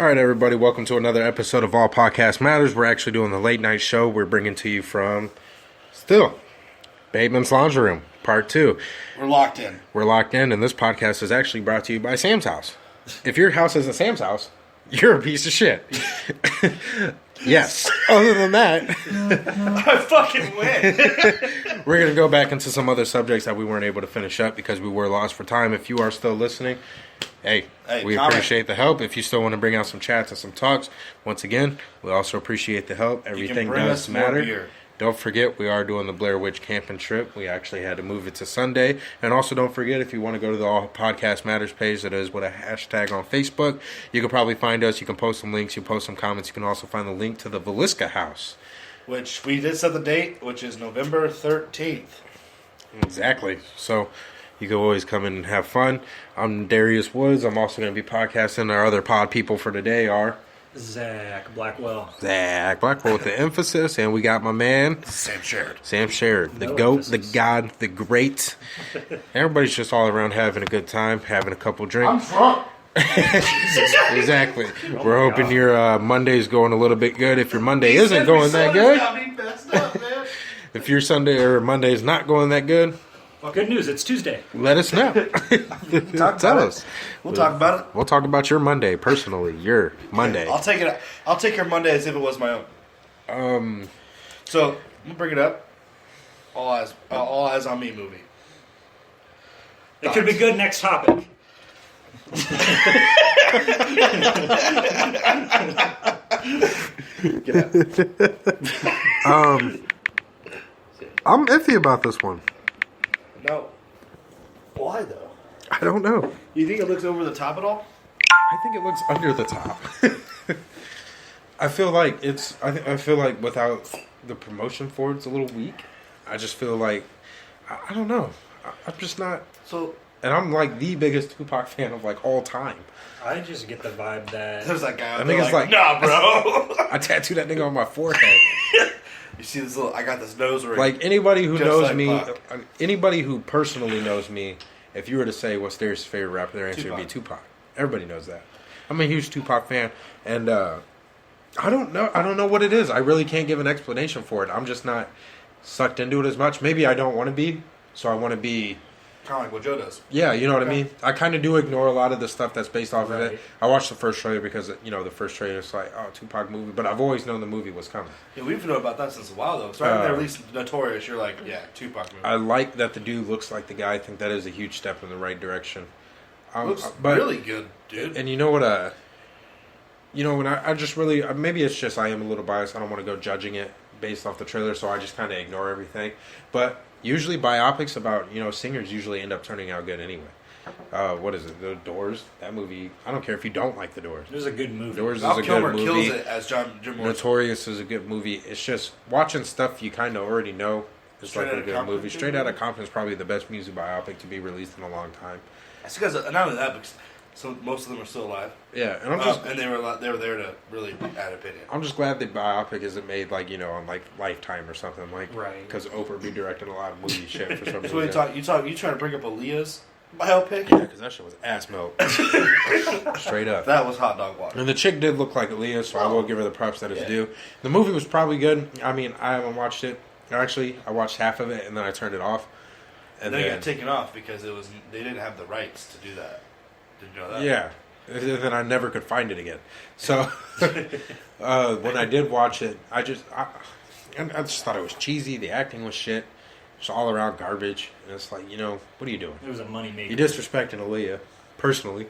All right, everybody, welcome to another episode of All Podcast Matters. We're actually doing the late night show. We're bringing to you from, still, Batemans Laundry Room, Part 2. We're locked in. We're locked in, and this podcast is actually brought to you by Sam's House. If your house isn't Sam's house, you're a piece of shit. Yes. Other than that, I fucking win. we're going to go back into some other subjects that we weren't able to finish up because we were lost for time. If you are still listening, hey, we comment. appreciate the help. If you still want to bring out some chats and some talks, once again, we also appreciate the help. Everything does matter. Don't forget, we are doing the Blair Witch camping trip. We actually had to move it to Sunday. And also don't forget, if you want to go to the All Podcast Matters page, that is with a hashtag on Facebook, you can probably find us. You can post some links. You post some comments. You can also find the link to the Velisca house. Which we did set the date, which is November 13th. Exactly. So you can always come in and have fun. I'm Darius Woods. I'm also going to be podcasting. Our other pod people for today are Zach Blackwell with the emphasis, and we got my man Sam Sherrod, the No GOAT, emphasis. the God, the Great. Everybody's just all around having a good time, having a couple drinks. drunk. Exactly. We're hoping your Monday's going a little bit good. If your Monday isn't going that good, if your Sunday or Monday is not going that good, Well, good news, it's Tuesday. let us know. Tell us. We'll talk about it. We'll talk about your Monday personally. Your Monday. I'll take it. I'll take your Monday as if it was my own. So I'm gonna bring it up. All eyes on me movie. It could be good. Next topic. Get out. I'm iffy about this one. No. Why though? I don't know. You think it looks over the top at all? I think it looks under the top. I feel like I feel like without the promotion for it's a little weak. I just feel like I don't know. I'm just not. So And I'm like the biggest Tupac fan of like all time. I just get the vibe that there's that guy. I Out think there it's like nah, bro. I tattooed that nigga on my forehead. You see this little? I got this nose ring. Like anybody who Just knows like me, Pac. anybody who personally knows me, if you were to say what's Darius' favorite rapper, their answer would be Tupac. Tupac. Everybody knows that. I'm a huge Tupac fan, and I don't know. I don't know what it is. I really can't give an explanation for it. I'm just not sucked into it as much. Maybe I don't want to be, so I want to be. kind of like what Joe does. Yeah, you know what I mean? I kind of do ignore a lot of the stuff that's based off of Right. it. I watched the first trailer because, the first trailer is like, oh, Tupac movie. But I've always known the movie was coming. Yeah, we've known about that since a while though. Because right when they released Notorious, you're like, yeah, Tupac movie. I like that the dude looks like the guy. I think that is a huge step in the right direction. Looks but- really good, dude. And you know what? When I just really, maybe it's just I am a little biased. I don't want to go judging it based off the trailer, so I just kind of ignore everything. But usually biopics about, singers usually end up turning out good anyway. What is it? The Doors? That movie, I don't care if you don't like The Doors. it was a good movie. Doors is Val a Kilmer good kills movie. it as Jim Morrison. Notorious is a good movie. It's just watching stuff you kind of already know. It's Straight like a Outta good Compton, movie. Straight Outta Compton is probably the best music biopic to be released in a long time. It's because not only that, but most of them are still alive, Yeah, and I'm just and they were there to really add opinion. I'm just glad the biopic isn't made like on like Lifetime or something like Right. because Oprah be directing a lot of movie shit for some So reason. you trying to bring up Aaliyah's biopic? Yeah, because that shit was ass melt, straight up. That was hot dog water. And the chick did look like Aaliyah, so I will give her the props that it's Yeah. due. The movie was probably good. I mean, I haven't watched it. Actually, I watched half of it and then I turned it off. And then it got taken off because they didn't have the rights to do that. Did you know that? Yeah. And then I never could find it again. So when I did watch it, I just thought it was cheesy. The acting was shit. It's all around garbage. And it's like, what are you doing? It was a moneymaker. You're disrespecting Aaliyah, personally.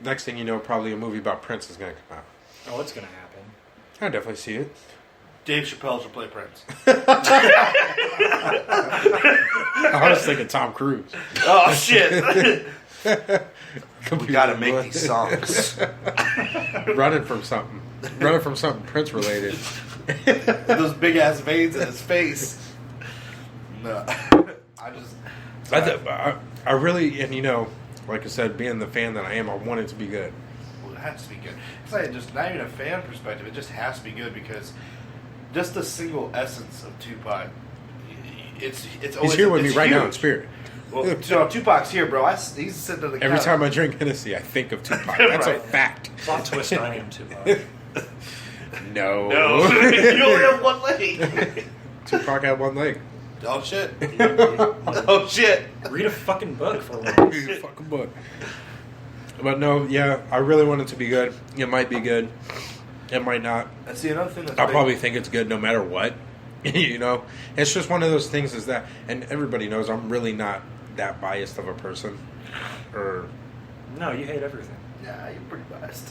Next thing you know, probably a movie about Prince is going to come out. Oh, it's gonna happen. I definitely see it. Dave Chappelle should play Prince. I was thinking Tom Cruise. Oh shit! We gotta make these songs. Running from something. Running from something Prince related. Those big ass veins in his face. No, I really, and like I said, being the fan that I am, I want it to be good. Well, it has to be good. It's like just not even a fan perspective. It just has to be good because just the single essence of Tupac, it's always He's here with me it's right now in huge. spirit. Well, Tupac's here, bro. He's sitting on the Every couch. time I drink Hennessy, I think of Tupac. That's a fact. Plot twist, I am Tupac. No. You only have one leg. Tupac had one leg. Oh, shit. Oh, shit. Read a fucking book for Read once. a fucking book. But no, yeah, I really want it to be good. It might be good. It might not. And see, another thing that's I'll big- probably think it's good no matter what. You know? It's just one of those things is that, and everybody knows I'm really not that biased of a person. Or, No, you hate everything. Nah, you're pretty biased.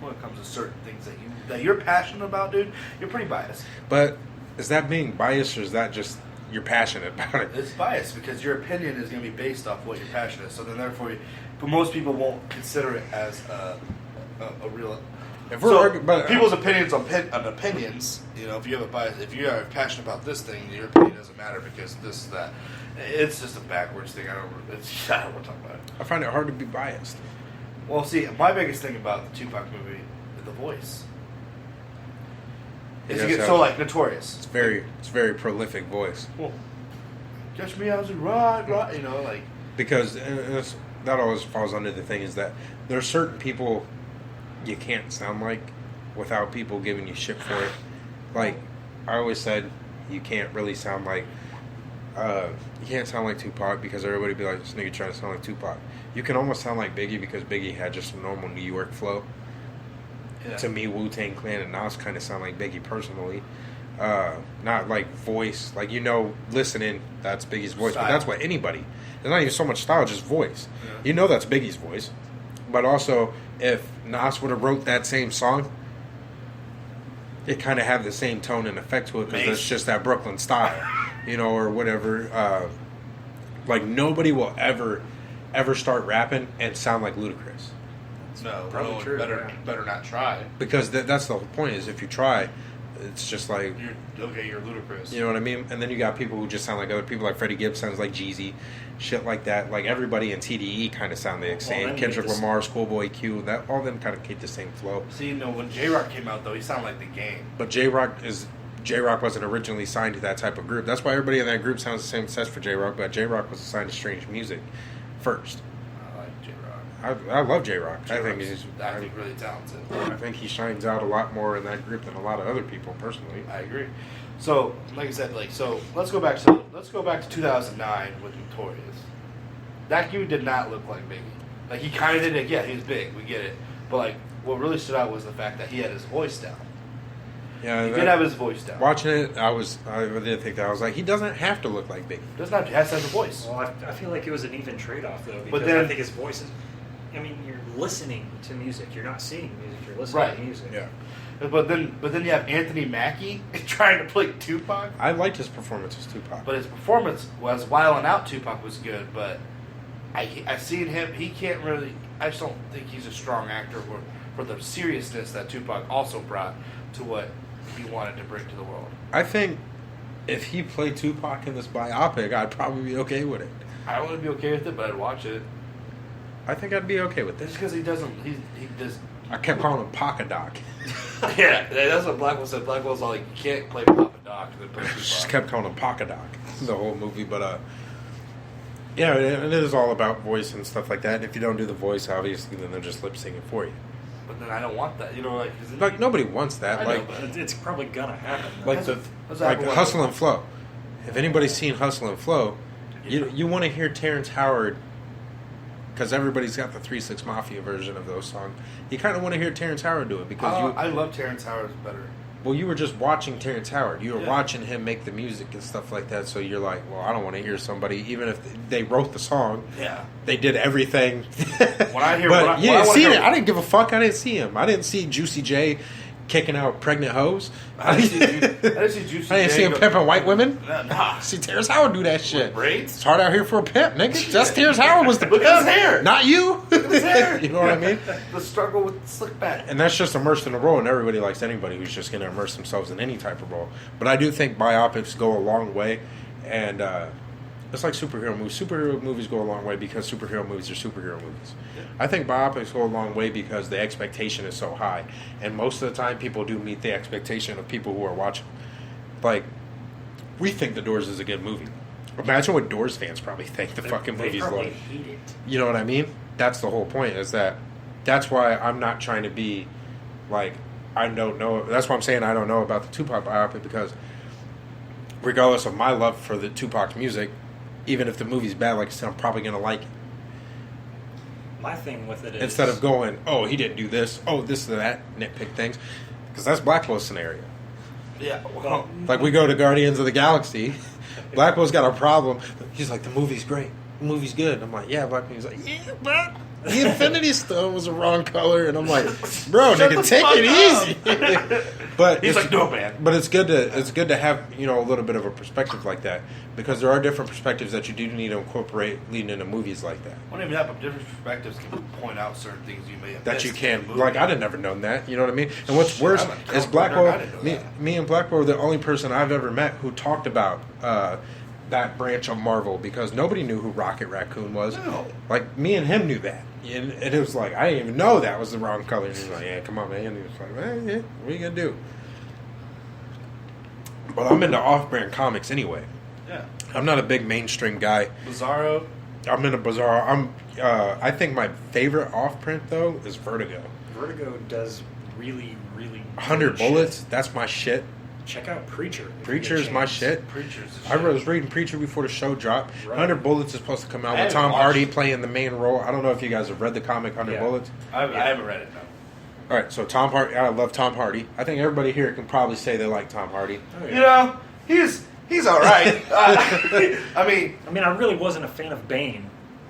When it comes to certain things that you're passionate about, dude, you're pretty biased. but is that being biased or is that just you're passionate about it? It's biased because your opinion is going to be based off what you're passionate. So then, therefore, but most people won't consider it as a real. If we're So arguing, but people's opinions on opinions, you know, if you have a bias, if you are passionate about this thing, your opinion doesn't matter because this is that. It's just a backwards thing. I don't want to talk about it. I find it hard to be biased. Well, see, my biggest thing about the Tupac movie is the voice. Is Yes, he gets so like notorious. It's very prolific voice. Well, catch me as a right, you know, like. Because that always falls under the thing is that there are certain people you can't sound like without people giving you shit for it. Like I always said, you can't really sound like you can't sound like Tupac because everybody be like, this nigga trying to sound like Tupac. You can almost sound like Biggie because Biggie had just a normal New York flow. Yeah. To me, Wu-Tang Clan and Nas kind of sound like Biggie personally. Not like voice, like listening, that's Biggie's voice, Style. but that's what anybody. It's not even so much style, just voice. Yeah. You know that's Biggie's voice. But also, if Nas would have wrote that same song, it kind of had the same tone and effect to it because it's just that Brooklyn style, or whatever. Like nobody will ever start rapping and sound like Ludacris. No, probably true, better not try. Because that's the whole point is if you try, it's just like... You're ludicrous. You know what I mean? And then you got people who just sound like other people, like Freddie Gibbs sounds like Jeezy, shit like that. Like everybody in TDE kind of sound the same. Kendrick Lamar, Schoolboy Q, that all of them kind of keep the same flow. See, when J-Rock came out, though, he sounded like The Game. But J-Rock wasn't originally signed to that type of group. That's why everybody in that group sounds the same as for J-Rock, but J-Rock was assigned to Strange Music first. I like J-Rock. I love J-Rock. I think really talented. I think he shines out a lot more in that group than a lot of other people, personally. I agree. So, like I said, let's go back to 2009 with Notorious. That dude did not look like Biggie. Like he kind of did it. Yeah, he was big. We get it. But like, what really stood out was the fact that he had his voice down. Yeah, he did have his voice down. Watching it, I didn't think that. I was like, he doesn't have to look like Biggie. Doesn't have to. He has to have a voice. Well, I feel like it was an even trade-off, though, because But then- I think his voice is... I mean, you're listening to music. You're not seeing music. You're listening to music. Yeah. But then you have Anthony Mackie trying to play Tupac. I liked his performance as Tupac. But his performance was Wildin' Out. Tupac was good, but I seen him. He can't really. I just don't think he's a strong actor for the seriousness that Tupac also brought to what he wanted to bring to the world. I think if he played Tupac in this biopic, I'd probably be okay with it. I wouldn't be okay with it, but I'd watch it. I think I'd be okay with Just this. because he doesn't. He does. I kept calling him Poca Doc. Yeah, that's what Blackwell said. Blackwell's all like, you can't play Papa Doc and then play Just Tupac. kept calling him Poca Doc the whole movie. But, yeah, it is all about voice and stuff like that. And if you don't do the voice, obviously, then they're just lip syncing for you. But then I don't want that. Like, nobody wants that. I like, know, but It's probably gonna happen. like Hustle and Flow. If anybody's seen Hustle and Flow, you want to hear Terrence Howard, because everybody's got the 3-6 Mafia version of those songs. You kind of want to hear Terrence Howard do it because I love Terrence Howard better. Well, you were just watching Terrence Howard. You were watching him make the music and stuff like that. So you're like, well, I don't want to hear somebody, even if they wrote the song. Yeah, they did everything. When I hear, but you didn't see it. I didn't give a fuck. I didn't see him. I didn't see Juicy J kicking out pregnant hoes. I didn't see Juicy J. I didn't see him pimping white women. Nah. See Terrence Howard do that shit. Braids? It's hard out here for a pimp, nigga. Just Terrence Howard was the Look pimp. at his hair. Not you. Look at his hair. You know what I mean? The struggle with the slick back. And that's just immersed in a role, and everybody likes anybody who's just going to immerse themselves in any type of role. But I do think biopics go a long way, and it's like superhero movies. Superhero movies go a long way because superhero movies are superhero movies. Yeah. I think biopics go a long way because the expectation is so high, and most of the time people do meet the expectation of people who are watching. Like, we think The Doors is a good movie. Imagine what Doors fans probably think the fucking movie's like. Hate it. You know what I mean? That's the whole point. That's why I'm not trying to be like I don't know. That's why I'm saying I don't know about the Tupac biopic, because regardless of my love for the Tupac's music, even if the movie's bad, like I said, I'm probably gonna like it. My thing with it is, Instead of going, oh, he didn't do this, oh, this and that, nitpick things, because that's Blackwell's scenario. Yeah, well, Like we go to Guardians of the Galaxy, Blackwell's got a problem. He's like, the movie's great, the movie's good. I'm like, yeah, Blackwell's like, yeah, but the Infinity Stone was the wrong color, and I'm like, bro, nigga, take it easy. But he's like, no, man. But it's good to have a little bit of a perspective like that, because there are different perspectives that you do need to incorporate leading into movies like that. Well, even that, but different perspectives can point out certain things you may have That missed you can, in the like, movie. I'd have never known that. You know what I mean? And what's worse is Blackwell. Me and Blackwell were the only person I've ever met who talked about that branch of Marvel, because nobody knew who Rocket Raccoon was. No. Like, me and him knew that. And it was like, I didn't even know that was the wrong color. And he was like, yeah, come on, man. And he was like, man, yeah, what are you going to do? But I'm into off-brand comics anyway. Yeah. I'm not a big mainstream guy. Bizarro. I'm in a Bizarro. I think my favorite off-print, though, is Vertigo. Vertigo does really, really 100 good Bullets, shit. that's my shit. Check out Preacher. Preacher's my shit. Preacher's the I shit. was reading Preacher before the show dropped. Right. 100 Bullets is supposed to come out I with haven't Tom watched Hardy it. playing the main role. I don't know if you guys have read the comic 100 Yeah. Bullets. I haven't read it, no. All right, so Tom Hardy. I love Tom Hardy. I think everybody here can probably say they like Tom Hardy. Oh, yeah. You know, he's all right. I mean, I really wasn't a fan of Bane.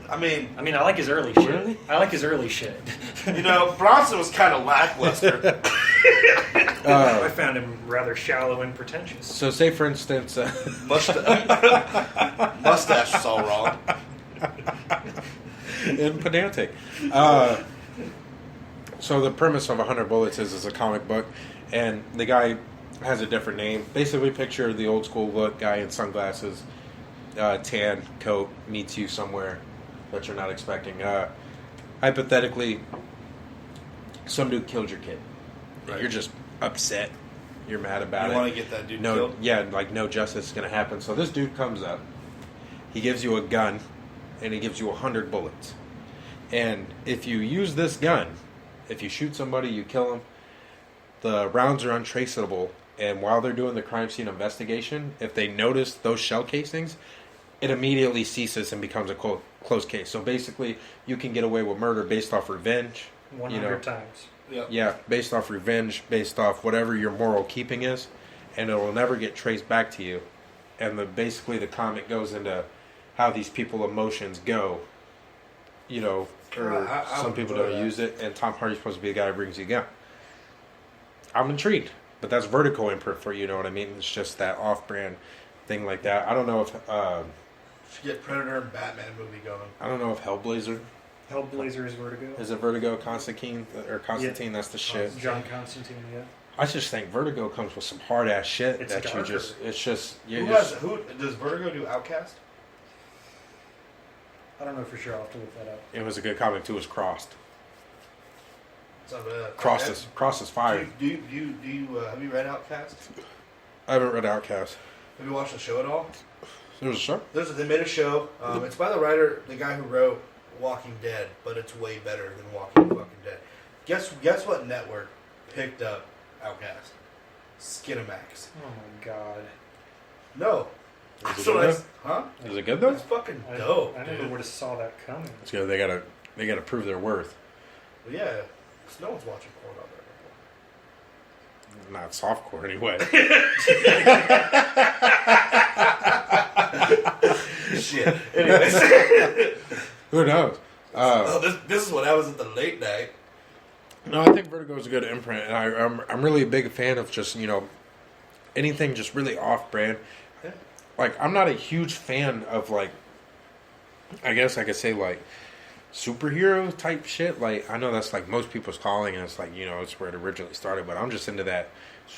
I mean, I like his early shit. Really? I like his early shit. you know, Bronson was kind of lackluster. I found him rather shallow and pretentious. So, say for instance, Mustache was all wrong. and pedantic. So the premise of 100 Bullets is a comic book, and the guy has a different name. Basically, picture the old school look, guy in sunglasses, tan coat, meets you somewhere that you're not expecting. Hypothetically, some dude killed your kid. Right. You're just upset. You're mad about it. You want to get that dude No, killed? yeah, like no justice is going to happen. So this dude comes up. He gives you a gun, and he gives you 100 bullets. And if you use this gun, if you shoot somebody, you kill them, the rounds are untraceable. And while they're doing the crime scene investigation, if they notice those shell casings, it immediately ceases and becomes a closed case. So basically, you can get away with murder based off revenge. 100 times. Yep. Yeah, based off revenge, based off whatever your moral keeping is, and it will never get traced back to you. And basically the comic goes into how these people's emotions go, or I some would people enjoy don't that. use it, and Tom Hardy's supposed to be the guy who brings you a gun. I'm intrigued, but that's Vertigo imprint for you know what I mean? It's just that off-brand thing like that. I don't know if Should get Predator and Batman movie going. I don't know if Hellblazer Hellblazer is Vertigo. is it Vertigo, Constantine, that's the shit. John Constantine, yeah. I just think Vertigo comes with some hard ass shit It's that darker. it's just Who does Vertigo do? Outcast? I don't know for sure. I'll have to look that up. it was a good comic too. Was Crossed. It's not bad. Crossed is fire. Do you have you read Outcast? I haven't read Outcast. Have you watched the show at all? There's a show. They made a show. It's by the guy who wrote Walking Dead, but it's way better than Walking Fucking Dead. Guess what network picked up Outcast? Skinamax. Oh my god. No. Is it good Huh? though? Is it good though? It's fucking dope, I never dude. would have saw that coming. It's good. They gotta prove their worth. Well, yeah. 'Cause no one's watching porn out there Not softcore anyway. anymore. Shit. Anyways. Who knows? This is what happens at the late night. No, I think Vertigo is a good imprint, and I'm really a big fan of just anything just really off brand. Yeah. Like I'm not a huge fan of I guess I could say superhero type shit. Like I know that's like most people's calling, and it's it's where it originally started. But I'm just into that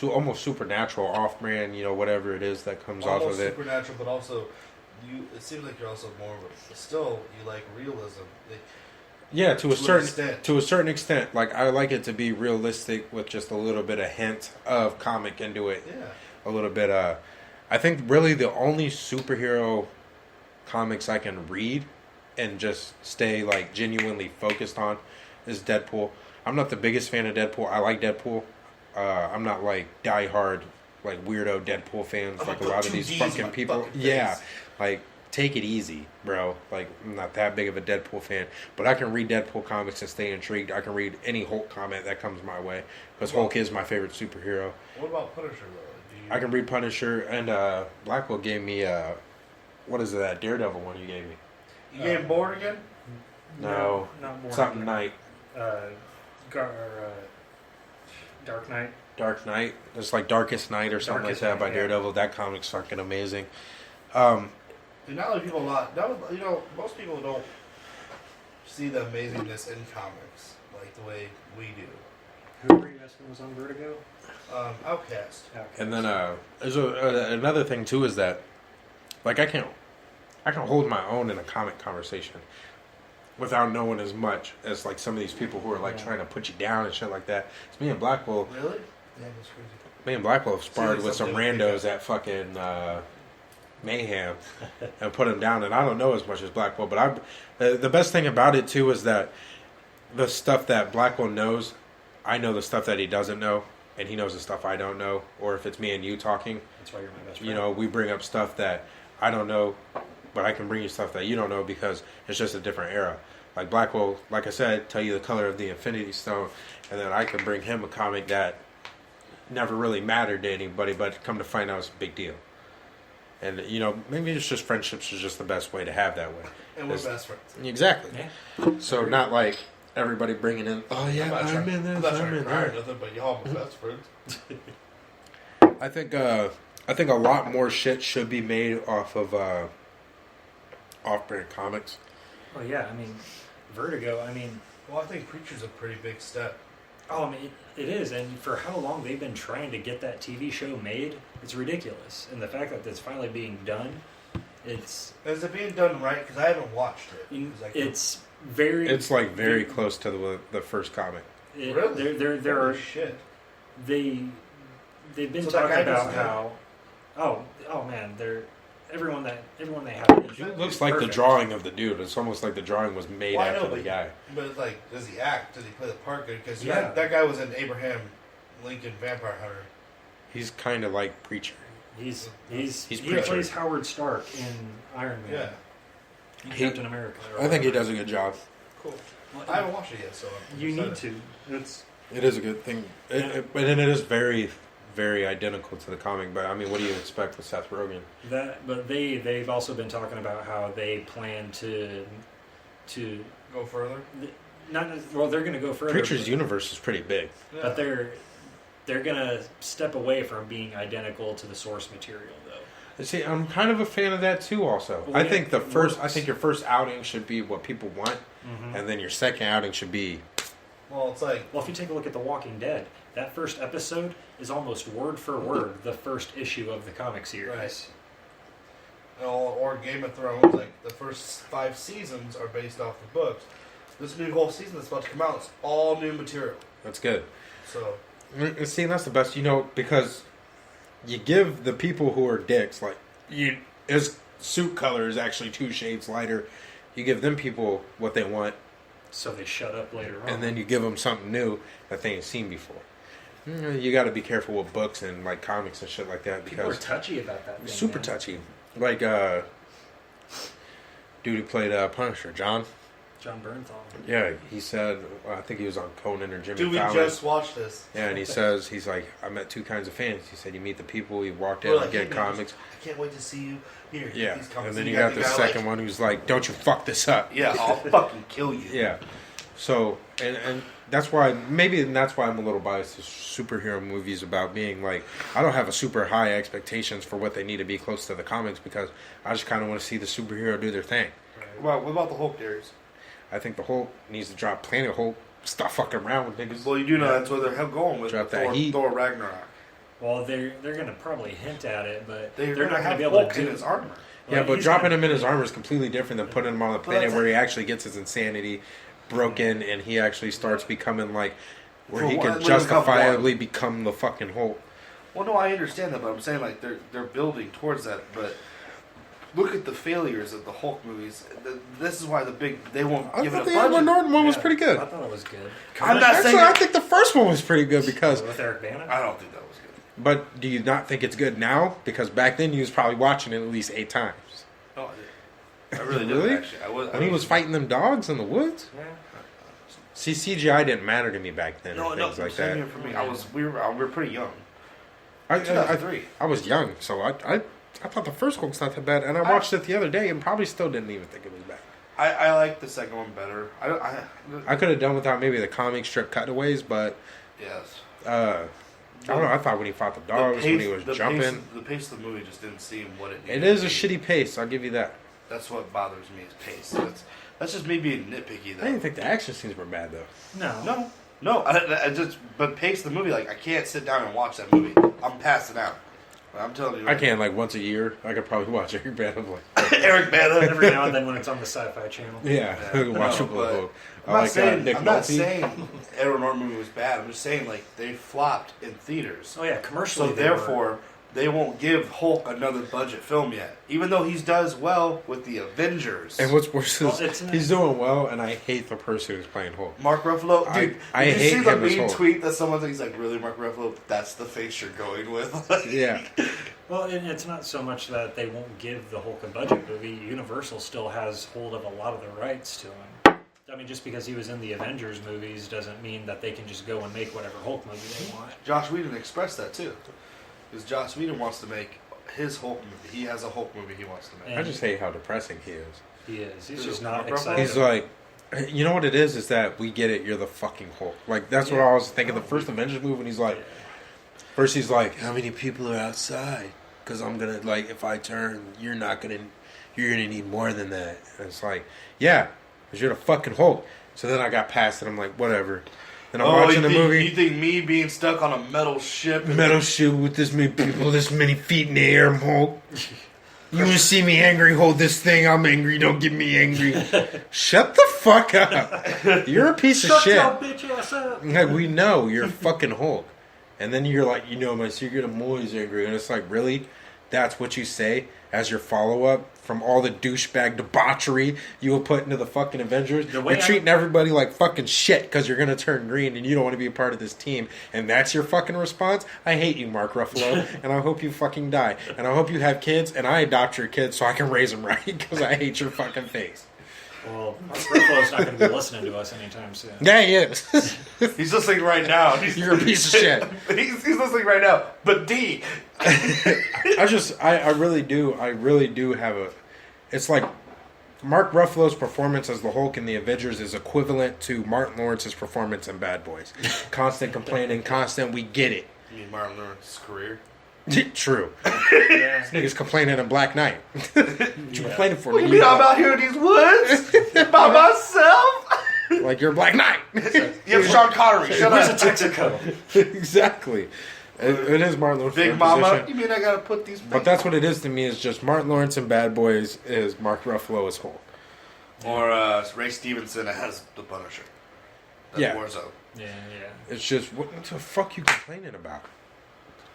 almost supernatural off brand, whatever it is that comes off Almost of it. supernatural, but also it seems like you're also more of a, still you like realism. Yeah, to a extent. certain extent. Like I like it to be realistic with just a little bit of hint of comic into it. Yeah. A little bit. I think really the only superhero comics I can read and just stay like genuinely focused on is Deadpool. I'm not the biggest fan of Deadpool. I like Deadpool. I'm not like diehard like weirdo Deadpool fans like a lot of these fucking people. Yeah, like take it easy, bro. Like I'm not that big of a Deadpool fan, but I can read Deadpool comics and stay intrigued. I can read any Hulk comic that comes my way because Hulk is my favorite superhero. What about Punisher though? I can read Punisher, and Blackwell gave me what is it, that Daredevil one you gave me? You gave him Born Again? No, not Born something Again. Night. Dark Knight. Dark Knight. It's like Darkest Night or something Darkest like that by Night, yeah. Daredevil. That comic's fucking amazing. And not like people most people don't see the amazingness in comics like the way we do. Who were you asking was on Vertigo? Outcast. And then there's another thing too is that like I can hold my own in a comic conversation without knowing as much as like some of these people who are like trying to put you down and shit like that. It's me and Blackwell. Really? Yeah, that's crazy. Me and Blackwell sparred with some something randos at fucking Mayhem and put him down, and I don't know as much as Blackwell, but the best thing about it too is that the stuff that Blackwell knows, I know the stuff that he doesn't know, and he knows the stuff I don't know. Or if it's me and you talking, That's why you're my best friend. you know, we bring up stuff that I don't know, but I can bring you stuff that you don't know because it's just a different era. Like Blackwell, like I said, tell you the color of the Infinity Stone, and then I can bring him a comic that never really mattered to anybody, but come to find out it's a big deal. And, you know, maybe it's just friendships is just the best way to have that way. And we're best friends. Exactly. Yeah. So not like everybody bringing in, oh yeah, I'm in this, I'm in there. that. Nothing, but y'all my best friends. I think a lot more shit should be made off of off-brand comics. Well, yeah, I mean, Vertigo, Well, I think Preacher's a pretty big step. oh, it is, and for how long they've been trying to get that TV show made, it's ridiculous. And the fact that it's finally being done, Is it being done right? Because I haven't watched it. it's very... It's like very close to the first comic. Really? There Holy are... shit. They've been So that talking guy about doesn't how... Oh man, everyone they have... It looks like the drawing of the dude. It's almost like the drawing was made Well, I after know, the guy. But it's like, does he act? Does he play the part good? Because Yeah. that guy was in Abraham Lincoln Vampire Hunter. He's kind of like Preacher. He Preacher. plays Howard Stark in Iron Man. Yeah. And Captain America. I think he does a good job. Cool. I haven't watched it yet, so I'm You need excited. to. It is a good thing. But then it is very, very identical to the comic. But I mean, what do you expect with Seth Rogen? But they've also been talking about how they plan to Go further? they're going to go further. Preacher's universe is pretty big. Yeah. But they're going to step away from being identical to the source material, though. See, I'm kind of a fan of that too. Also, Well, I yeah, think it works. I think your first outing should be what people want, and then your second outing should be. Well, it's like... Well, if you take a look at The Walking Dead, that first episode is almost word for word the first issue of the comic series. Right. Or Game of Thrones, like the first 5 seasons are based off the books. This new whole season that's about to come out is all new material. That's good. So, See, that's the best, because you give the people who are dicks, like his suit color is actually 2 shades lighter. You give them people what they want, So they shut up later on. and then you give them something new that they ain't seen before. You got to be careful with books and like comics and shit like that people are because touchy about that thing, super man. touchy. Like dude who played Punisher, John Bernthal. Yeah, he said, I think he was on Conan or Jimmy dude, we Fallon. just watched this. Yeah, and he's like, I met 2 kinds of fans. He said, you meet the people, you walked in We're and like, get hey, man, comics. I can't wait to see you here. Yeah, These comics. and then you you got the guy second like, one who's like, don't you fuck this up. Yeah, I'll fucking kill you. Yeah. So, and that's why I'm a little biased to superhero movies about being like, I don't have a super high expectations for what they need to be close to the comics because I just kind of want to see the superhero do their thing. Right. Well, what about the Hulk theories? I think the Hulk needs to drop Planet Hulk. Stop fucking around with niggas. Well, you do know that's what they're going with Drop that heat. Thor Ragnarok. Well, they're going to probably hint at it, but They're not going to going to have be able Hulk to do in his armor. Yeah, Like, but he's dropping gonna- him in his armor is completely different than putting him on a planet where he actually gets his insanity broken and he actually starts becoming like where For he one- can when he becomes justifiably become the fucking Hulk. Well, no, I understand that, but I'm saying like they're building towards that. But look at the failures of the Hulk movies. This is why they won't give it a budget. The Edward Norton one was pretty good. I thought it was good. I'm not saying. I think the first one was pretty good because with Eric Bana. I don't think that was good. But do you not think it's good now? Because back then you was probably watching it at least 8 times. Oh, I really did. Really? Actually, When he was fighting them dogs in the woods. Yeah. See, CGI didn't matter to me back then. No, things like that. Here for me. We were pretty young. 2003. I was young, so I thought the first one was not that bad, and I watched it the other day and probably still didn't even think it was bad. I like the second one better. I could have done without maybe the comic strip cutaways, but yes. I don't know. I thought when he fought the dogs, when he was jumping, the pace of the movie just didn't seem what it needed. it is a shitty pace. I'll give you that. That's what bothers me is pace. That's just me being nitpicky, though. I didn't think the action scenes were bad though. No. But pace the movie. Like I can't sit down and watch that movie. I'm passing out. I'm telling you. I can once a year. I could probably watch Eric Bana. Eric Bana every now and then when it's on the Sci-Fi Channel. Yeah, watch it. I'm not saying Edward Norton movie was bad. I'm just saying like they flopped in theaters. Oh yeah, commercially. So therefore, they won't give Hulk another budget film yet, even though he does well with the Avengers. And what's worse is he's doing well, and I hate the person who's playing Hulk. Mark Ruffalo, dude. I did hate you see the him as mean Hulk. tweet that someone thinks like, really, Mark Ruffalo? That's the face you're going with. Yeah. Well, and it's not so much that they won't give the Hulk a budget movie. Universal still has hold of a lot of the rights to him. I mean, just because he was in the Avengers movies doesn't mean that they can just go and make whatever Hulk movie they want. Joss Whedon expressed that too, because Joss Whedon wants to make his Hulk movie. He has a Hulk movie he wants to make. I just hate how depressing he is. He is. He's just not excited. He's like, you know what it is that we get it. You're the fucking Hulk. Like that's what I was thinking. The first Avengers movie, when he's like, first he's like, how many people are outside? Because I'm gonna if I turn, you're gonna need more than that. And it's like, yeah, because you're the fucking Hulk. So then I got past it. I'm like, whatever. Then I'm watching the movie. You think me being stuck on a metal ship with this many people, this many feet in the air, I'm Hulk. You want to see me angry? Hold this thing. I'm angry. Don't get me angry. Shut the fuck up. You're a piece of shit. Shut your bitch ass up. Like, we know you're a fucking Hulk. And then you're like, my secret, I'm always angry. And it's like, really? That's what you say as your follow-up from all the douchebag debauchery you will put into the fucking Avengers? You're treating everybody like fucking shit because you're going to turn green and you don't want to be a part of this team. And that's your fucking response? I hate you, Mark Ruffalo, and I hope you fucking die. And I hope you have kids, and I adopt your kids so I can raise them right because I hate your fucking face. Well, Mark Ruffalo's not going to be listening to us anytime soon. Yeah, he is. He's listening right now. You're a piece of shit. He's listening right now. But D. I really do have a... It's like Mark Ruffalo's performance as the Hulk in the Avengers is equivalent to Martin Lawrence's performance in Bad Boys. Constant complaining, we get it. You mean Martin Lawrence's career? True. This nigga's complaining in Black Knight. What you complaining for? What do you mean I'm out here in these woods by myself? Like you're Black Knight. You have Sean Connery. Shut Where's up. the Texaco? Exactly. It is Martin Lawrence. Big Mama. You mean I gotta put these? But that's what it is to me. Is just Martin Lawrence in Bad Boys is Mark Ruffalo as Hulk. Or Ray Stevenson as the Punisher. That's Warzone. Yeah. It's just what the fuck you complaining about?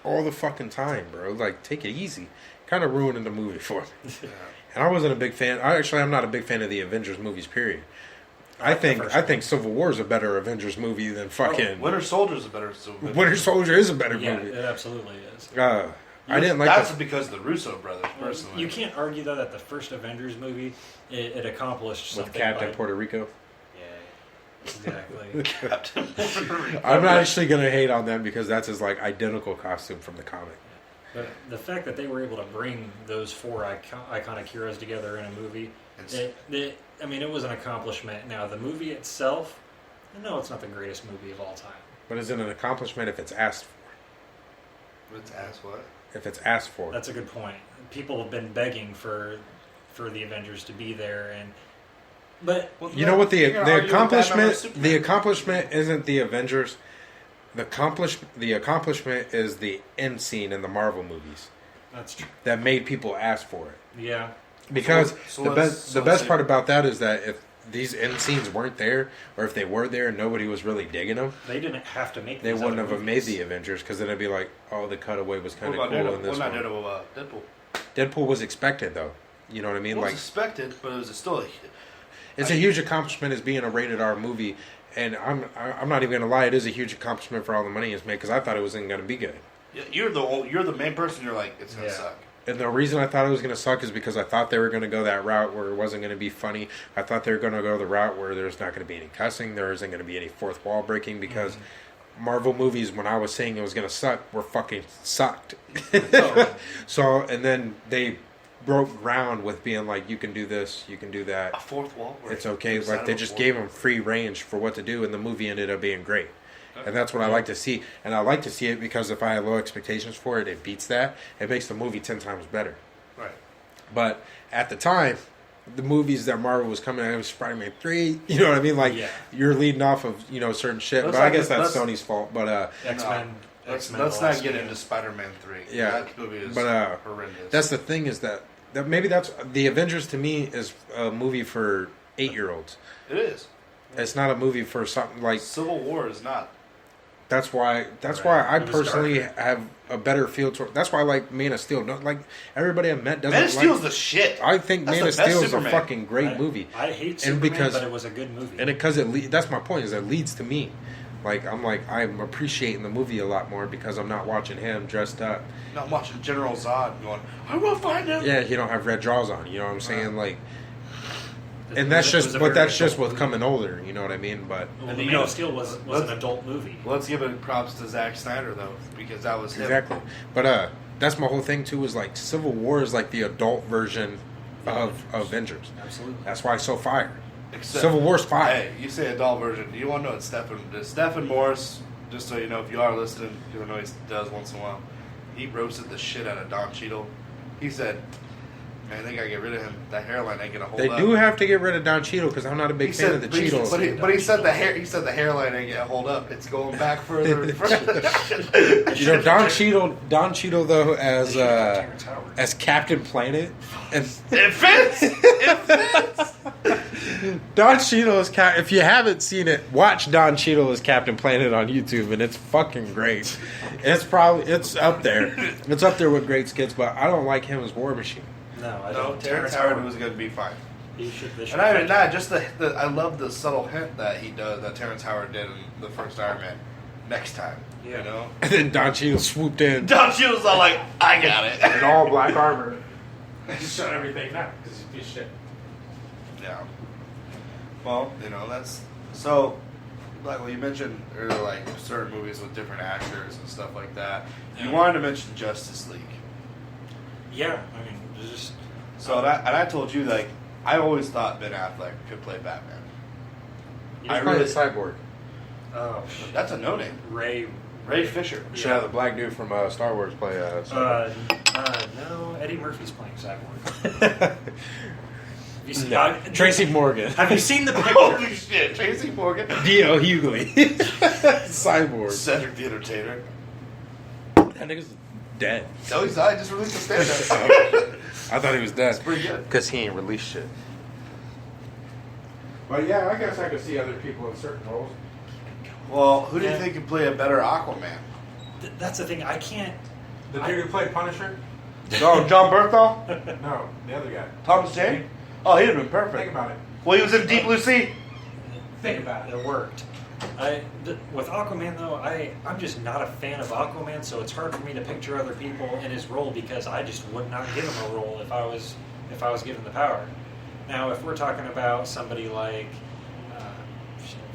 All the fucking time, bro. Like, take it easy. Kind of ruining the movie for me. Yeah. And I wasn't a big fan. I'm not a big fan of the Avengers movies. Period. I think Civil War is a better Avengers movie than fucking. Winter Soldier is a better. Winter Soldier is a better movie. Yeah, it absolutely is. I didn't like. That's because of the Russo brothers, personally. You can't argue though that the first Avengers movie it accomplished something with Captain Puerto Rico. Exactly. Captain Puerto Rico. I'm not actually gonna hate on them because that's his identical costume from the comic. But the fact that they were able to bring those four iconic heroes together in a movie, it was an accomplishment. Now, the movie itself, no, it's not the greatest movie of all time. But is it an accomplishment if it's asked for? If it's asked what? If it's asked for. That's a good point. People have been begging for the Avengers to be there, but you know what the accomplishment isn't the Avengers. The accomplishment is the end scene in the Marvel movies. That's true. That made people ask for it. Yeah. Because the best part about that is that if these end scenes weren't there, or if they were there and nobody was really digging them, they didn't have to make. They wouldn't have made the Avengers because then it'd be like, oh, the cutaway was kind of cool. Deadpool. Deadpool was expected though. You know what I mean? It was like expected, but it was still it's a huge accomplishment as being a rated R movie. And I'm not even gonna lie, it is a huge accomplishment for all the money it's made because I thought it wasn't gonna be good. Yeah, you're the main person. You're like, it's gonna suck. And the reason I thought it was gonna suck is because I thought they were gonna go that route where it wasn't gonna be funny. I thought they were gonna go the route where there's not gonna be any cussing, there isn't gonna be any fourth wall breaking because Marvel movies, when I was saying it was gonna suck, were fucking sucked. So and then they broke ground with being like, you can do this, you can do that. A fourth wall. It's okay. Like they just gave them free range for what to do, and the movie ended up being great. And that's what I like to see. And I like to see it because if I have low expectations for it, it beats that. It makes the movie 10 times better. Right. But at the time, the movies that Marvel was coming out, it was Spider-Man 3. You know what I mean? Like you're leading off of certain shit. But I guess that's Sony's fault. But X-Men. Let's not get into Spider-Man 3. Yeah. That movie is horrendous. That's the thing is that maybe that's the Avengers to me is a movie for 8-year-olds. It is. It's not a movie for something like Civil War is not. That's why I personally have a better feel toward. That's why I like Man of Steel. Don't like everybody I met doesn't. Man of Steel's the shit. I think Man of Steel is a fucking great movie. I hate Superman, but it was a good movie. And because that's my point is it leads to me. I'm appreciating the movie a lot more because I'm not watching him dressed up. Not watching General Zod going, I will find him. Yeah, he don't have red draws on. You know what I'm saying? Like. And that's just with coming older, you know what I mean? But Man of Steel was an adult movie. Let's give it props to Zack Snyder though, because that was him. Exactly. But that's my whole thing too. Is like Civil War is like the adult version of Avengers. Absolutely. That's why it's so fire. Except, Civil War's fire. Hey, you say adult version. You want to know what Stephen Morris? Just so you know, if you are listening, you know he does once in a while. He roasted the shit out of Don Cheadle. He said, "Man, they gotta get rid of him. That hairline ain't gonna hold up." They do have to get rid of Don Cheadle because I'm not a big fan of the Cheadle. But he said the hair. He said the hairline ain't gonna hold up. It's going back further and further. Don Cheadle though as Captain Planet, and it fits. It fits. Don Cheadle is if you haven't seen it, watch Don Cheadle as Captain Planet on YouTube, and it's fucking great. It's up there. It's up there with great skits, but I don't like him as War Machine. No, I don't. Terrence Howard was going to be fine. I love the subtle hint that he does that Terrence Howard did in the first Iron Man. Next time, you know. And then Don Cheadle swooped in. Don Cheadle's all like, "I got it," in all black armor. Just shut everything down because he's a piece of shit. Yeah. Well, that's so. Like you mentioned earlier, like certain movies with different actors and stuff like that. You wanted to mention Justice League. Yeah, I mean, just I told you like I always thought Ben Affleck could play Batman. I really Cyborg. Oh, that's a no name. Ray Fisher. Should have the black dude from Star Wars play. No, Eddie Murphy's playing Cyborg. Tracy Morgan. Have you seen the picture? Holy shit, Tracy Morgan. D.L. Hughley. Cyborg. Cedric the Entertainer. That nigga's dead. No, he's not. He just released a stand-up. I thought he was dead. That's pretty good. Because he ain't released shit. But yeah, I guess I could see other people in certain roles. Well, who do you think could play a better Aquaman? That's the thing. I can't. The dude who played Punisher? No, John Bernthal? No, the other guy. Thomas Jane? Oh, he'd have been perfect. Think about it. Well, he was in Deep Blue Sea. Think about it. It worked. With Aquaman though, I'm just not a fan of Aquaman, so it's hard for me to picture other people in his role because I just would not give him a role if I was given the power. Now, if we're talking about somebody like,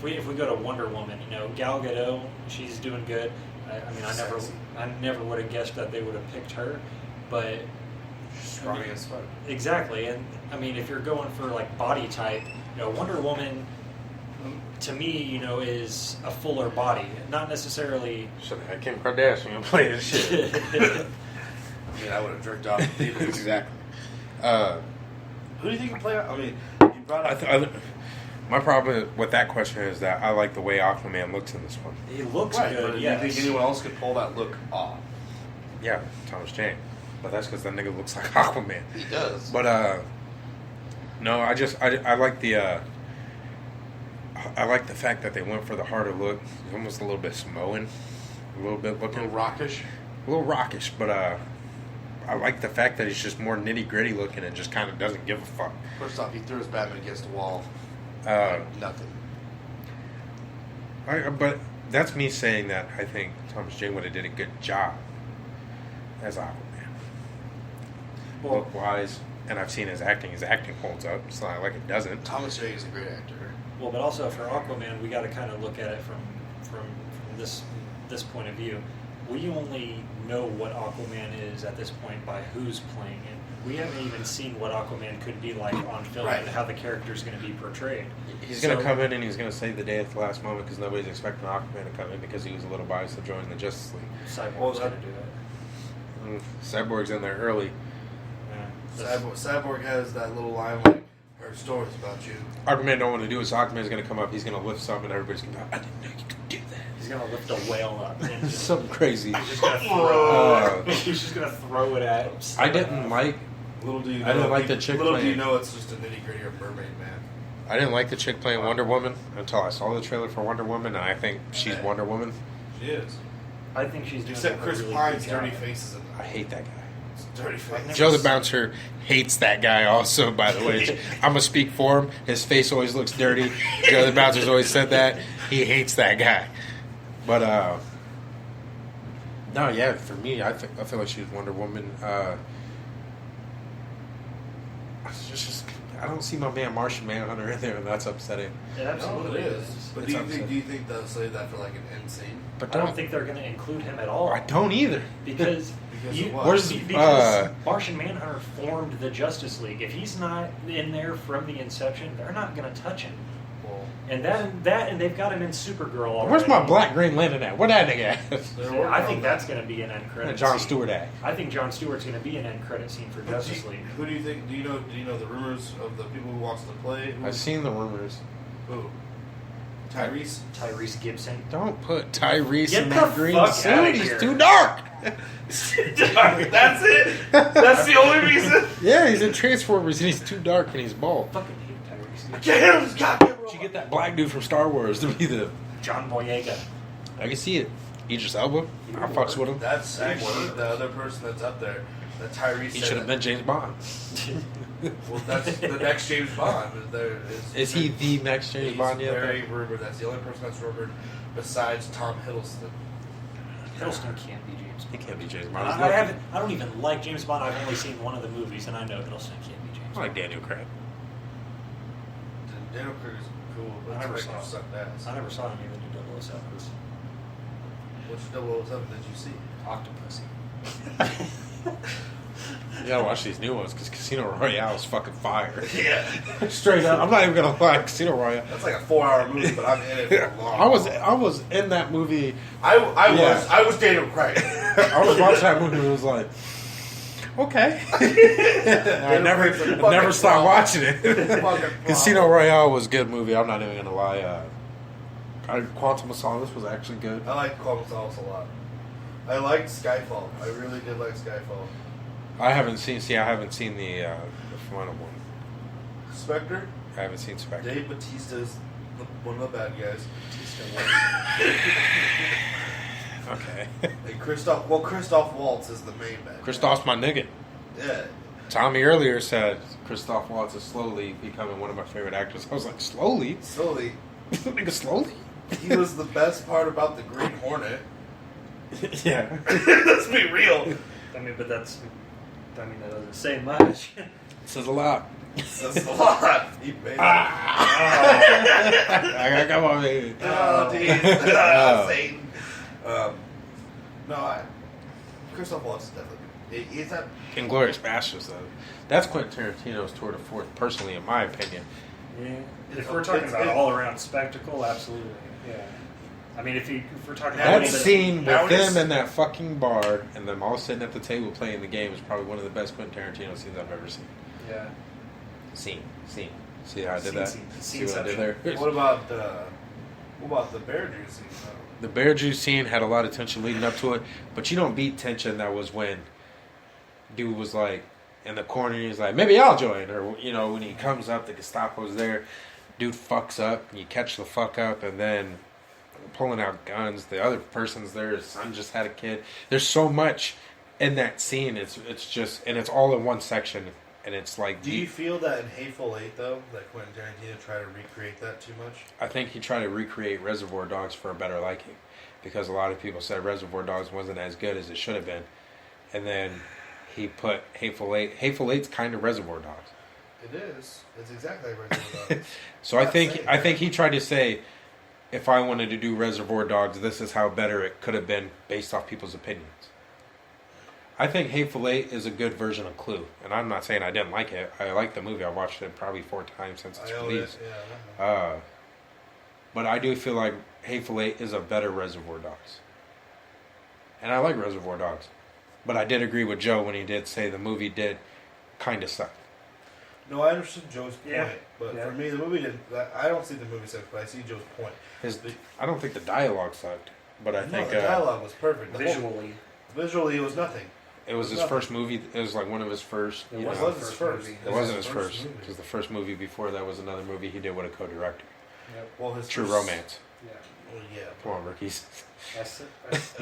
if we go to Wonder Woman, Gal Gadot, she's doing good. I never would have guessed that they would have picked her, but strong as fuck. Exactly, and I mean, if you're going for like body type, Wonder Woman. To me, is a fuller body, not necessarily. Should have had Kim Kardashian play this shit. I would have jerked off. Exactly. Who do you think can play? I mean, you brought up. My problem with that question is that I like the way Aquaman looks in this one. He looks good. But do you think anyone else could pull that look off? Yeah, Thomas Jane, but that's because that nigga looks like Aquaman. He does. But no, I like the. I like the fact that they went for the harder look. It's almost a little bit Samoan, a little bit looking rockish. A little rockish, but I I like the fact that he's just more nitty gritty looking and just kind of doesn't give a fuck. First off, he threw his Batman against the wall. Nothing. But that's me saying that I think Thomas Jane would have did a good job as Aquaman. Look-wise, and I've seen his acting. His acting holds up. It's not like it doesn't. Thomas Jane is a great actor. Well, but also for Aquaman, we got to kind of look at it from this point of view. We only know what Aquaman is at this point by who's playing it. We haven't even seen what Aquaman could be like on film and how the character is going to be portrayed. He's going to come in and he's going to save the day at the last moment because nobody's expecting Aquaman to come in because he was a little biased to join the Justice League. Cyborg's going to do that. Cyborg's in there early. Yeah. Cyborg has that little line like, "Her stories about you." Aquaman don't want to do it, so Aquaman's going to come up. He's going to lift something, and everybody's going to go, "I didn't know you could do that." He's going to lift a whale up. And something crazy. He's just going to throw. He's just going to throw it at him. I didn't like. Little do you know, I didn't like the chick Little playing. do you know, it's just a nitty gritty of Mermaid Man. I didn't like the chick playing Wonder Woman until I saw the trailer for Wonder Woman, and I think she's Wonder Woman. She is. I think she's doing. Except Chris really Pine's dirty faces in I hate that guy. Dirty face. Joe the Bouncer hates that guy also, by the way. I'm going to speak for him. His face always looks dirty. Joe the Bouncer's always said that. He hates that guy. But, no, yeah, for me, I feel like she's Wonder Woman. I don't see my man Martian Manhunter in there, and that's upsetting. It absolutely is. But do you think they'll say that for like an end scene? But I don't think they're going to include him at all. I don't either. Because Martian Manhunter formed the Justice League. If he's not in there from the inception, they're not going to touch him. And they've got him in Supergirl already. Where's my Black Green Lantern at? Where that nigga at? I think that's going to be an end credit. John scene. Stewart at? I think John Stewart's going to be an end credit scene for Justice League. Who do you think? Do you know the rumors of the people who wants to play? I've seen the rumors. Who? Tyrese Gibson. Don't put Tyrese Get in the that green fuck suit. outta He's here. too dark. That's it. That's the only reason. Yeah, he's in Transformers and he's too dark and he's bald. I fucking hate Tyrese. I can't handle this goddamn robot. You get that black dude from Star Wars to be the John Boyega. I can see it. Idris Elba. I fucks with him. That's actually the other person that's up there. That Tyrese. He should have been James Bond. Well, that's the next James Bond. Is he the next James Bond yet? Very rumored. That's the only person that's rumored besides Tom Hiddleston. Hiddleston can't be James Bond. He can't be James Bond. I don't even like James Bond. I've only seen one of the movies, and I know Hiddleston can't be James I Bond. like Daniel Craig. Daniel Craig is cool, but I never it's like saw sucked ass. I never saw him even do 007s. Which 007 did you see? Octopussy. You gotta watch these new ones because Casino Royale is fucking fire. Yeah. Straight up. I'm not even gonna lie. Casino Royale. That's like a 4-hour movie, but I'm in it for a long I was in that movie. I was Daniel Craig. I was watching that movie and it was like, okay. I never stopped watching it. Casino Royale was a good movie. I'm not even gonna lie. Quantum of Solace was actually good. I like Quantum of Solace a lot. I liked Skyfall. I really did like Skyfall. I haven't seen the final one. Spectre? I haven't seen Spectre. Dave Bautista's one of the bad guys. Okay. And Christoph Waltz is the main bad guy. Christoph's my nigga. Yeah. Tommy earlier said Christoph Waltz is slowly becoming one of my favorite actors. I was like, slowly? Slowly. Nigga, slowly? He was the best part about the Green Hornet. Yeah. Let's be real. That doesn't say much. It says a lot. That's a lot. He made I gotta come on, baby. Oh, dude. Satan. Christoph Waltz is definitely good. He's not... Inglourious Basterds, though. That's Quentin Tarantino's tour de force, personally, in my opinion. Yeah. If we're talking about all-around spectacle, absolutely. Yeah. I mean, if we're talking about That scene with them in that fucking bar and them all sitting at the table playing the game is probably one of the best Quentin Tarantino scenes I've ever seen. Yeah. Scene. See how I did that? Scene. See what I did there? What about the bear juice scene? The bear juice scene had a lot of tension leading up to it, but you don't beat tension. That was when dude was like in the corner. He's like, maybe I'll join, or when he comes up, the Gestapo's there. Dude fucks up, and you catch the fuck up, and then pulling out guns. The other person's there. His son just had a kid. There's so much in that scene, it's just, and it's all in one section, and it's like. Do you feel that in Hateful Eight though, that Quentin Tarantino tried to recreate that too much? I think he tried to recreate Reservoir Dogs for a better liking, because a lot of people said Reservoir Dogs wasn't as good as it should have been, and then he put Hateful Eight. Hateful Eight's kind of Reservoir Dogs. It is. It's exactly like Reservoir Dogs. So I think he tried to say, if I wanted to do Reservoir Dogs, this is how better it could have been based off people's opinions. I think Hateful Eight is a good version of Clue, and I'm not saying I didn't like it. I liked the movie. I watched it probably 4 times since its release. But I do feel like Hateful Eight is a better Reservoir Dogs, and I like Reservoir Dogs. But I did agree with Joe when he did say the movie did kind of suck. No, I understood Joe's point, but for me, the movie didn't. I don't see the movie suck, but I see Joe's point. I don't think the dialogue sucked, but I think the dialogue was perfect. Visually, it was nothing. It was his first movie. It was like one of his first. It wasn't his first. It wasn't his first. Because the first movie before that was another movie he did with a co-director. Yep. Well, his True Romance. Yeah. Well, yeah. Come on, rookies.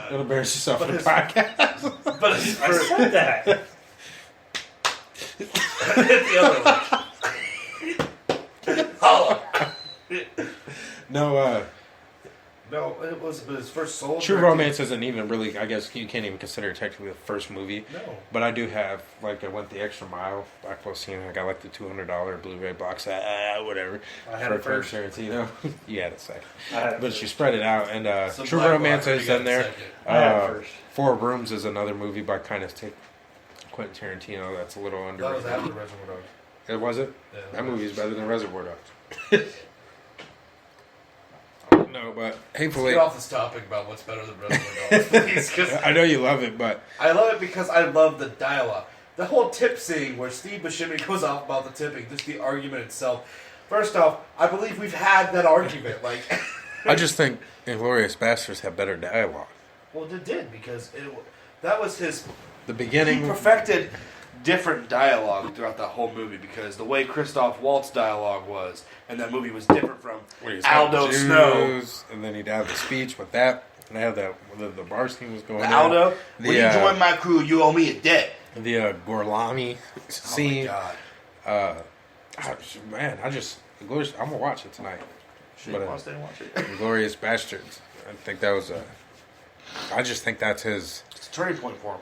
Don't embarrass yourself in the podcast. But I said that. The other one. Holla. No, it was his first solo. True Romance isn't even really, I guess you can't even consider it technically the first movie. No. But I do have, like, I went the extra mile. Blackwell scene, I got like the $200 Blu-ray box set, whatever. I had it first. Tarantino. You had it second. But you spread it out, and True Black Romance is in there. I had it first. 4 Rooms is another movie by kind of Quentin Tarantino that's a little underrated. That was after Reservoir Dogs. It was it? Yeah, that movie's better than Reservoir Dogs. No, but Hateful Eight. Get off this topic about what's better than Reservoir Dogs, please. I know you love it, but I love it because I love the dialogue. The whole tip scene where Steve Buscemi goes off about the tipping, just the argument itself. First off, I believe we've had that argument. Like, I just think Inglourious Basterds have better dialogue. Well, it did because that was the beginning. He perfected different dialogue throughout that whole movie because the way Christoph Waltz dialogue was, and that movie was different from Aldo Snow. And then he'd have the speech with that, and I had the bar scene was going on. Aldo, when you join my crew, you owe me a debt. The Gorlami scene. Oh my God. Man, I'm gonna watch it tonight. Should you watch it? Inglourious Basterds. I think that was I just think that's his. It's a turning point for him.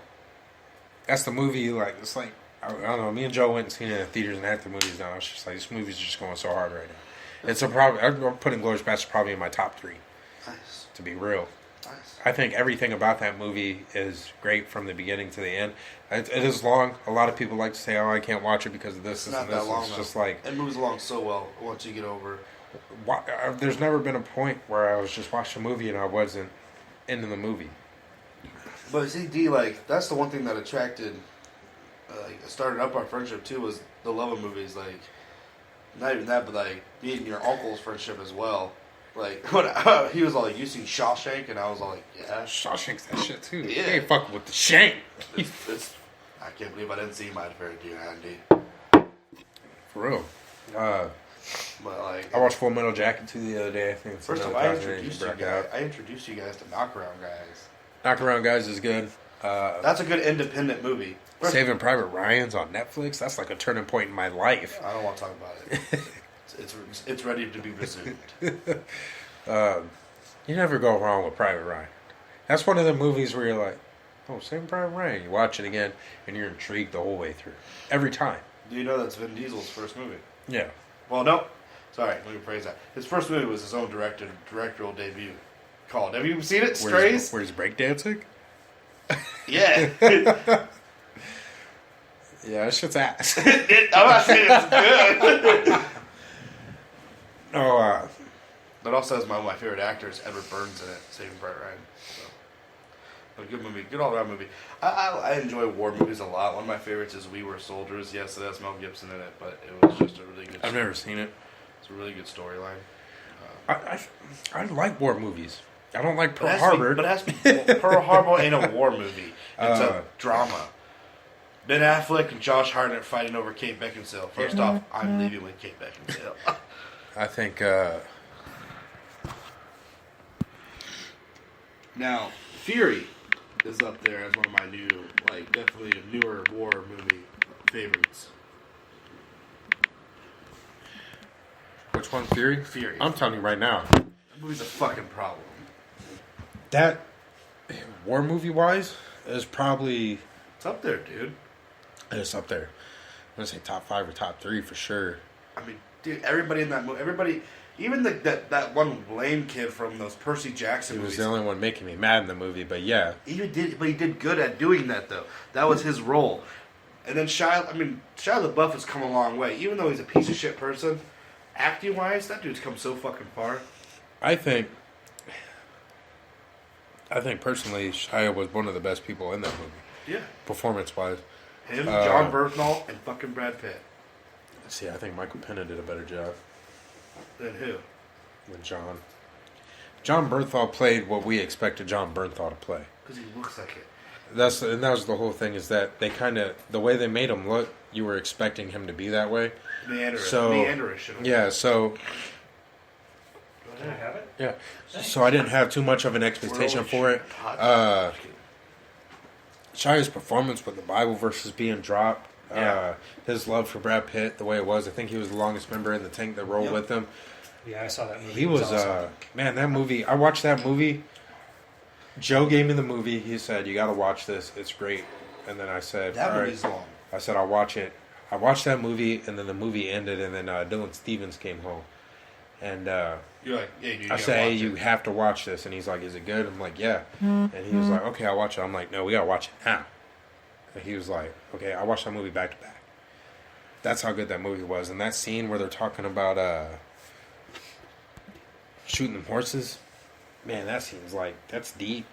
That's the movie. Like it's like I don't know. Me and Joe went and seen it in theaters, and half the movies now. It's just like this movie's just going so hard right now. It's a problem. I'm putting Inglourious Basterds probably in my top 3. Nice. To be real. Nice. I think everything about that movie is great from the beginning to the end. It is long. A lot of people like to say, "Oh, I can't watch it because of this." It's not that long. It's just like it moves along so well once you get over. There's never been a point where I was just watching a movie and I wasn't into the movie. But see, D, like that's the one thing that attracted, started up our friendship too was the love of movies. Like, not even that, but like me and your uncle's friendship as well. Like when he was all like, "You seen Shawshank?" and I was all like, "Yeah." Shawshank's that shit too. Yeah. You ain't fucking with the shank. I can't believe I didn't see my favorite Dean Andy. For real. But like, I watched Full Metal Jacket 2 the other day. I think it's first of all, I introduced you guys to Knockaround Guys. Knockaround Guys is good. That's a good independent movie. Saving Private Ryan's on Netflix. That's like a turning point in my life. I don't want to talk about it. It's ready to be resumed. You never go wrong with Private Ryan. That's one of the movies where you're like, oh, Saving Private Ryan. You watch it again, and you're intrigued the whole way through. Every time. Do you know that's Vin Diesel's first movie? Yeah. Well, no. Sorry, let me rephrase that. His first movie was his own directorial debut. Called. Have you seen it? Strays? Where's breakdancing? Yeah. Yeah, that shit's ass. I'm not saying it's good. Oh, That also has one of my favorite actors, Edward Burns, in it, Saving Private Ryan. So, a good movie, good all-around movie. I enjoy war movies a lot. One of my favorites is We Were Soldiers. Yes, it has Mel Gibson in it, but it was just a really good. I've never seen it. It's a really good storyline. I like war movies. I don't like Pearl Harbor. But it has to be, Pearl Harbor ain't a war movie. It's a drama. Ben Affleck and Josh Hartnett fighting over Kate Beckinsale. First off, I'm leaving with Kate Beckinsale. I think. Now, Fury. is up there as one of my new, like, definitely a newer war movie favorites. Which one, Fury? Fury. I'm telling you right now. That movie's a fucking problem. That, war movie-wise, is probably... It's up there, dude. It's up there. I'm going to say top 5 or top 3 for sure. I mean, dude, everybody in that movie, everybody... Even that one lame kid from those Percy Jackson movies. He was the only one making me mad in the movie, but yeah. He did good at doing that, though. That was his role. And then Shia LaBeouf has come a long way. Even though he's a piece of shit person, acting-wise, that dude's come so fucking far. I think personally, Shia was one of the best people in that movie. Yeah. Performance-wise. Him, John Bernthal, and fucking Brad Pitt. See, I think Michael Pena did a better job. Than who? Than John. John Bernthal played what we expected John Bernthal to play. Because he looks like it. That was the whole thing, is that they kind of, the way they made him look, you were expecting him to be that way. Meanderish. Yeah, so... Can I have it? Yeah. So I didn't have too much of an expectation for it. Shia's performance with the Bible verses being dropped, his love for Brad Pitt, the way it was. I think he was the longest member in the tank that rolled with him. Yeah, I saw that movie. He was, man, that movie, I watched that movie. Joe gave me the movie. He said, you got to watch this. It's great. And then I said, that movie's long. I said, I'll watch it. I watched that movie, and then the movie ended, and then Dylan Stevens came home. And you're like, hey, dude, I said, hey, you have to watch this. And he's like, is it good? I'm like, yeah. Mm-hmm. And he was like, okay, I'll watch it. I'm like, no, we got to watch it now. And he was like, okay, I'll watch that movie back to back. That's how good that movie was. And that scene where they're talking about shooting them horses, man, that seems like, that's deep.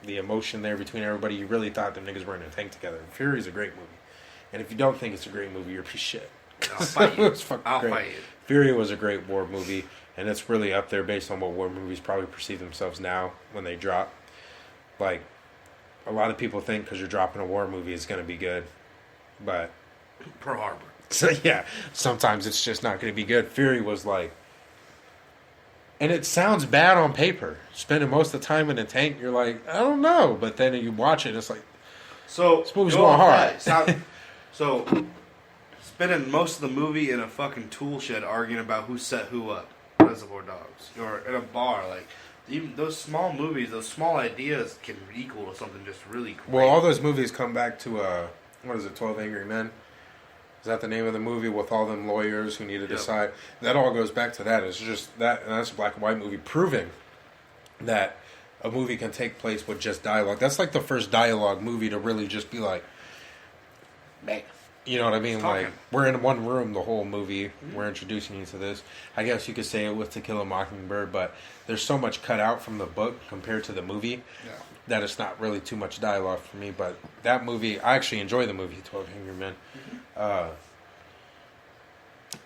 The emotion there between everybody. You really thought them niggas were in a tank together. Fury's a great movie. And if you don't think it's a great movie, you're a piece of shit. I'll fight you. I'll fight you. Fury was a great war movie, and it's really up there based on what war movies probably perceive themselves now when they drop. Like, a lot of people think because you're dropping a war movie, it's going to be good. But... Pearl Harbor. So, yeah, sometimes it's just not going to be good. Fury was like... And it sounds bad on paper. Spending most of the time in a tank, you're like, I don't know. But then you watch it, it's like... So, this movie's going hard. So, spending most of the movie in a fucking tool shed arguing about who set who up, Reservoir Dogs, or in a bar, like, even those small movies, those small ideas can equal to something just really great. Well, all those movies come back to, 12 Angry Men? Is that the name of the movie, with all them lawyers who need to decide? That all goes back to that. It's just that, and that's a black and white movie, proving that a movie can take place with just dialogue. That's like the first dialogue movie to really just be like, man. You know what I mean? Like, we're in one room the whole movie. Mm-hmm. We're introducing you to this. I guess you could say it with To Kill a Mockingbird, but there's so much cut out from the book compared to the movie that it's not really too much dialogue for me. But that movie, I actually enjoy the movie 12 Angry Men. Mm-hmm.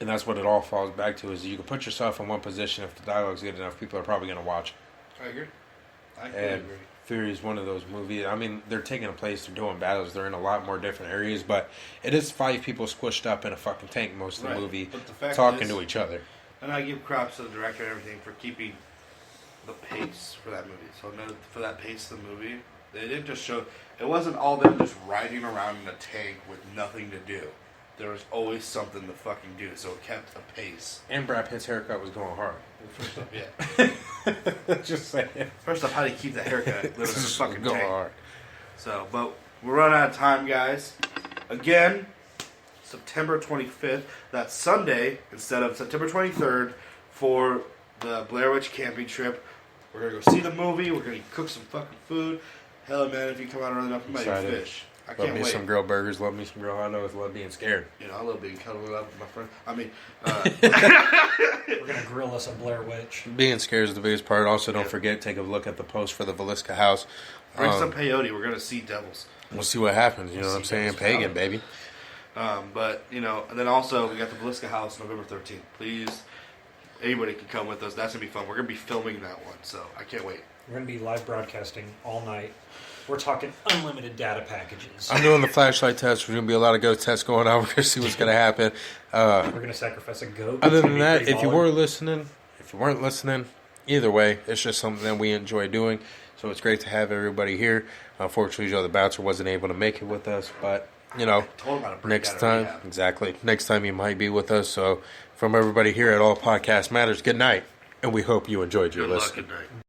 And that's what it all falls back to, is you can put yourself in one position. If the dialogue's good enough, people are probably going to watch it. I agree. I agree. Fury is one of those movies. I mean, they're taking a place, they're doing battles, they're in a lot more different areas, but it is 5 people squished up in a fucking tank most of the movie, talking to each other. And I give props to the director and everything for keeping the pace for that movie. So for that pace of the movie, they didn't just show, it wasn't all them just riding around in a tank with nothing to do. There was always something to fucking do, so it kept a pace. And Brad Pitt's haircut was going hard. First off, yeah. Just saying. First off, how do you keep that haircut? Literally fucking going tank. hard. So, but we're running out of time, guys. Again, September 25th. That's Sunday instead of September 23rd for the Blair Witch camping trip. We're going to go see the movie. We're going to cook some fucking food. Hell, man, if you come out early enough, we might eat fish. I can't wait. Love me some grilled burgers. Love me some grilled hot dogs. Love being scared. You know, I love being cuddled up with my friend. I mean, we're going to grill us a Blair Witch. Being scared is the biggest part. Also, don't forget, take a look at the post for the Velisca house. Bring some peyote. We're going to see devils. We'll see what happens. You know what I'm saying? Pagan, baby. But, you know, and then also we got the Velisca house November 13th. Please, anybody can come with us. That's going to be fun. We're going to be filming that one, so I can't wait. We're going to be live broadcasting all night. We're talking unlimited data packages. I'm doing the flashlight test. There's going to be a lot of goat tests going on. We're going to see what's going to happen. We're going to sacrifice a goat. Other than that, if you weren't listening, either way, it's just something that we enjoy doing. So it's great to have everybody here. Unfortunately, Joe the Bouncer wasn't able to make it with us, but next time, exactly. Next time you might be with us. So from everybody here at All Podcast Matters, good night, and we hope you enjoyed your listening. Good night.